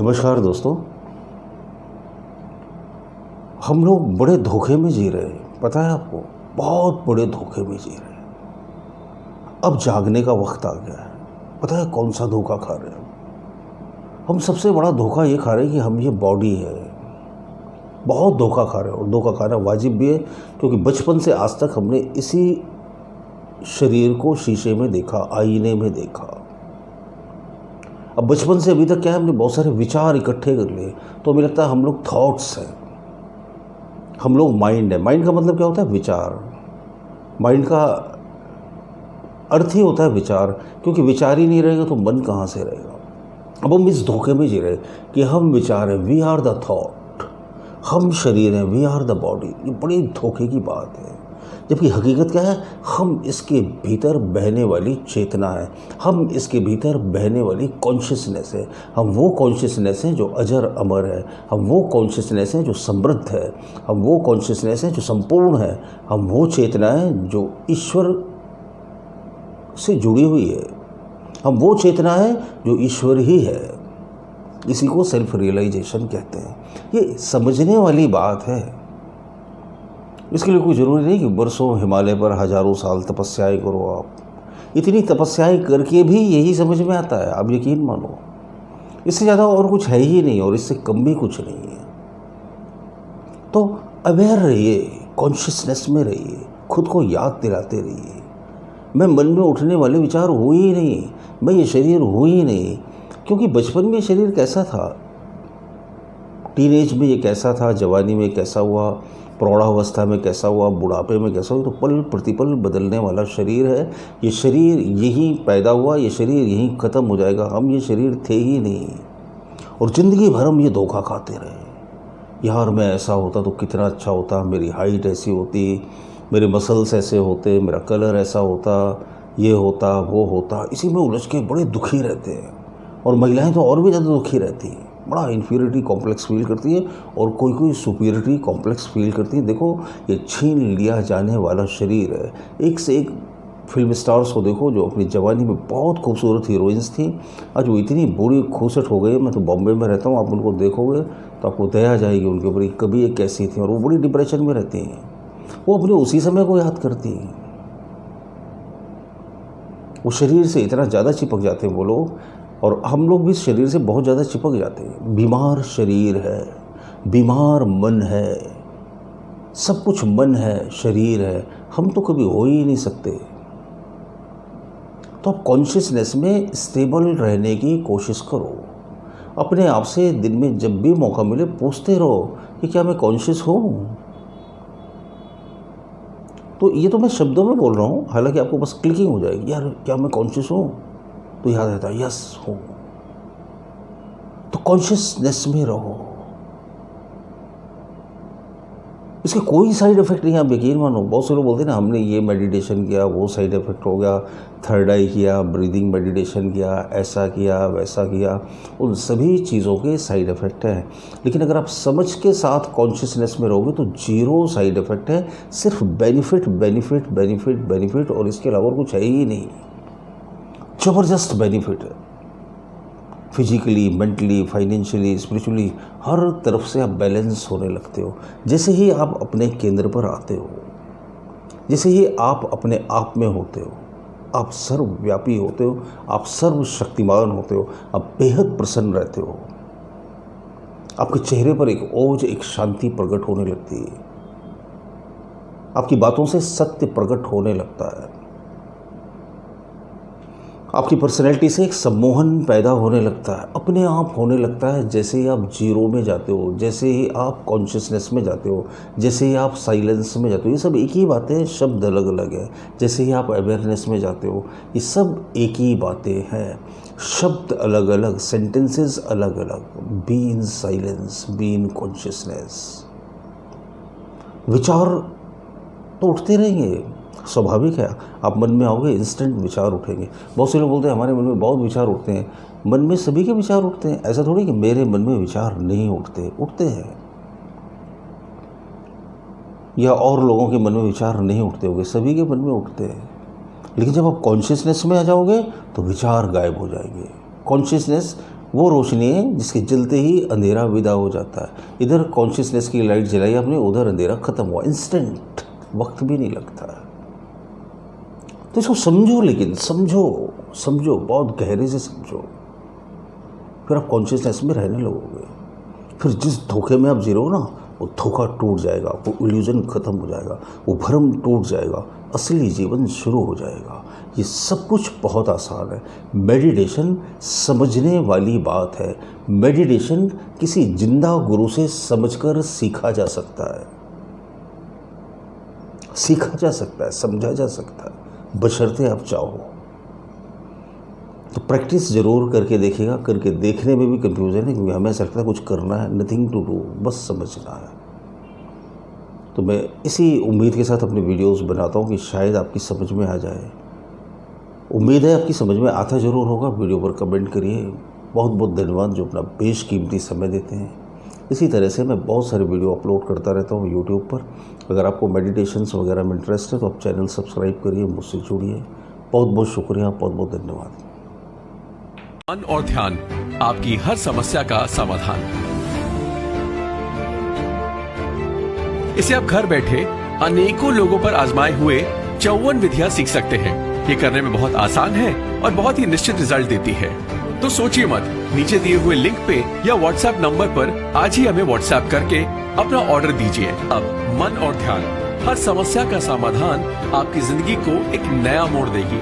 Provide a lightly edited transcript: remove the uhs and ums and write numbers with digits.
नमस्कार दोस्तों। हम लोग बड़े धोखे में जी रहे हैं, पता है आपको, बहुत बड़े धोखे में जी रहे हैं। अब जागने का वक्त आ गया है। पता है कौन सा धोखा खा रहे हैं हम? सबसे बड़ा धोखा ये खा रहे हैं कि हम ये बॉडी है, बहुत धोखा खा रहे हैं। और धोखा खाना वाजिब भी है, क्योंकि बचपन से आज तक हमने इसी शरीर को शीशे में देखा, आईने में देखा। अब बचपन से अभी तक क्या है, हमने बहुत सारे विचार इकट्ठे कर लिए, तो हमें लगता है हम लोग थॉट्स हैं, हम लोग माइंड है। माइंड का मतलब क्या होता है? विचार। माइंड का अर्थ ही होता है विचार, क्योंकि विचार ही नहीं रहेगा तो मन कहाँ से रहेगा। अब हम इस धोखे में जी रहे कि हम विचार हैं, वी आर द थॉट, हम शरीर हैं, वी आर द बॉडी। ये बड़ी धोखे की बात है, जबकि हकीकत क्या है? हम इसके भीतर बहने वाली चेतना है, हम इसके भीतर बहने वाली कॉन्शियसनेस है। हम वो कॉन्शियसनेस हैं जो अजर अमर है, हम वो कॉन्शियसनेस हैं जो समृद्ध है, हम वो कॉन्शियसनेस हैं जो संपूर्ण है, हम वो चेतना है जो ईश्वर से जुड़ी हुई है, हम वो चेतना है जो ईश्वर ही है। इसी को सेल्फ रियलाइजेशन कहते हैं। ये समझने वाली बात है। इसके लिए कोई ज़रूरी नहीं कि बरसों हिमालय पर हज़ारों साल तपस्याएं करो। आप इतनी तपस्याएं करके भी यही समझ में आता है, आप यकीन मानो। इससे ज़्यादा और कुछ है ही नहीं, और इससे कम भी कुछ नहीं है। तो अवेयर रहिए, कॉन्शियसनेस में रहिए, खुद को याद दिलाते रहिए, मैं मन में उठने वाले विचार हूँ ही नहीं, मैं ये शरीर हूँ ही नहीं। क्योंकि बचपन में शरीर कैसा था, टीनेज में ये कैसा था, जवानी में कैसा हुआ, प्रौढ़ावस्था में कैसा हुआ, बुढ़ापे में कैसा हुआ, तो पल प्रतिपल बदलने वाला शरीर है। ये शरीर यहीं पैदा हुआ, ये शरीर यहीं ख़त्म हो जाएगा। हम ये शरीर थे ही नहीं, और ज़िंदगी भर हम ये धोखा खाते रहे। यार मैं ऐसा होता तो कितना अच्छा होता, मेरी हाइट ऐसी होती, मेरे मसल्स ऐसे होते, मेरा कलर ऐसा होता, ये होता वो होता। इसी में उलझ के बड़े दुखी रहते हैं। और महिलाएं तो और भी ज़्यादा दुखी रहती हैं, बड़ा इन्फीरियरिटी कॉम्प्लेक्स फील करती है, और कोई कोई सुपीरियरिटी कॉम्प्लेक्स फील करती है। देखो, ये छीन लिया जाने वाला शरीर है। एक से एक फिल्म स्टार्स को देखो जो अपनी जवानी में बहुत खूबसूरत हीरोइंस थी, आज वो इतनी बुरी खूसट हो गई। मैं तो बॉम्बे में रहता हूँ, आप उनको देखोगे तो आपको दया जाएगी उनके ऊपर। कभी एक कैसी थी, और वो बड़ी डिप्रेशन में रहती हैं। वो अपने उसी समय को याद करती हैं, वो शरीर से इतना ज़्यादा चिपक जाते हैं वो लोग। और हम लोग भी शरीर से बहुत ज़्यादा चिपक जाते हैं। बीमार शरीर है, बीमार मन है, सब कुछ मन है, शरीर है, हम तो कभी हो ही नहीं सकते। तो आप कॉन्शियसनेस में स्टेबल रहने की कोशिश करो। अपने आप से दिन में जब भी मौका मिले पूछते रहो कि क्या मैं कॉन्शियस हूँ। तो ये तो मैं शब्दों में बोल रहा हूँ, हालांकि आपको बस क्लिकिंग हो जाएगी, यार क्या मैं कॉन्शियस हूँ, तो याद रहता है यस हूँ। तो कॉन्शियसनेस में रहो। इसके कोई साइड इफेक्ट नहीं है, आप यकीन मानो। बहुत से लोग बोलते हैं ना, हमने ये मेडिटेशन किया, वो साइड इफेक्ट हो गया, थर्ड आई किया, ब्रीदिंग मेडिटेशन किया, ऐसा किया वैसा किया। उन सभी चीज़ों के साइड इफ़ेक्ट हैं, लेकिन अगर आप समझ के साथ कॉन्शियसनेस में रहोगे तो जीरो साइड इफ़ेक्ट है। सिर्फ बेनिफिट बेनिफिट बेनिफिट बेनिफिट, और इसके अलावा कुछ है ही नहीं। ज़बरदस्त बेनिफिट है, फिजिकली, मेंटली, फाइनेंशियली, स्पिरिचुअली, हर तरफ से आप बैलेंस होने लगते हो। जैसे ही आप अपने केंद्र पर आते हो, जैसे ही आप अपने आप में होते हो, आप सर्वव्यापी होते हो, आप सर्वशक्तिमान होते हो, आप बेहद प्रसन्न रहते हो। आपके चेहरे पर एक ओज, एक शांति प्रकट होने लगती है। आपकी बातों से सत्य प्रकट होने लगता है। आपकी पर्सनैलिटी से एक सम्मोहन पैदा होने लगता है, अपने आप होने लगता है। जैसे ही आप जीरो में जाते हो, जैसे ही आप कॉन्शियसनेस में जाते हो, जैसे ही आप साइलेंस में जाते हो, ये सब एक ही बातें, शब्द अलग अलग है। जैसे ही आप अवेयरनेस में जाते हो, ये सब एक ही बातें हैं, शब्द अलग अलग, सेंटेंसेस अलग अलग। Be in silence, be in consciousness. विचार तो उठते रहेंगे, स्वाभाविक है। आप मन में आओगे, इंस्टेंट विचार उठेंगे। बहुत से लोग बोलते हैं हमारे मन में बहुत विचार उठते हैं। मन में सभी के विचार उठते हैं, ऐसा थोड़ी कि मेरे मन में विचार नहीं उठते, उठते हैं। या और लोगों के मन में विचार नहीं उठते होंगे, सभी के मन में उठते हैं। लेकिन जब आप कॉन्शियसनेस में आ जाओगे तो विचार गायब हो जाएंगे। कॉन्शियसनेस वो रोशनी है जिसके जलते ही अंधेरा विदा हो जाता है। इधर कॉन्शियसनेस की लाइट जलाई आपने, उधर अंधेरा खत्म हुआ, इंस्टेंट, वक्त भी नहीं लगता है। तो इसको समझो, लेकिन समझो बहुत गहरे से समझो, फिर आप कॉन्शियसनेस में रहने लगोगे। फिर जिस धोखे में आप जी रहे हो ना, वो धोखा टूट जाएगा, वो इल्यूजन खत्म हो जाएगा, वो भ्रम टूट जाएगा, असली जीवन शुरू हो जाएगा। ये सब कुछ बहुत आसान है। मेडिटेशन समझने वाली बात है। मेडिटेशन किसी जिंदा गुरु से समझकर सीखा जा सकता है, समझा जा सकता है, बशर्ते आप चाहो। तो प्रैक्टिस ज़रूर करके देखिएगा। करके देखने में भी कंफ्यूजन है, क्योंकि हमें ऐसा लगता है कुछ करना है, नथिंग टू डू, बस समझना है। तो मैं इसी उम्मीद के साथ अपने वीडियोस बनाता हूँ कि शायद आपकी समझ में आ जाए। उम्मीद है आपकी समझ में आता ज़रूर होगा। वीडियो पर कमेंट करिए। बहुत बहुत धन्यवाद जो अपना बेशकीमती समय देते हैं। इसी तरह से मैं बहुत सारे वीडियो अपलोड करता रहता हूँ यूट्यूब पर। अगर आपको मेडिटेशंस वगैरह में इंटरेस्ट है तो आप चैनल सब्सक्राइब करिए, मुझसे जुड़िए। बहुत बहुत शुक्रिया, बहुत बहुत धन्यवाद। मन और ध्यान, आपकी हर समस्या का समाधान। इसे आप घर बैठे अनेकों लोगों पर आजमाए हुए 54 विधियां सीख सकते हैं। ये करने में बहुत आसान है और बहुत ही निश्चित रिजल्ट देती है। तो सोचिए मत, नीचे दिए हुए लिंक पे या व्हाट्सएप नंबर पर आज ही हमें व्हाट्सएप करके अपना ऑर्डर दीजिए। अब मन और ध्यान, हर समस्या का समाधान आपकी जिंदगी को एक नया मोड़ देगी।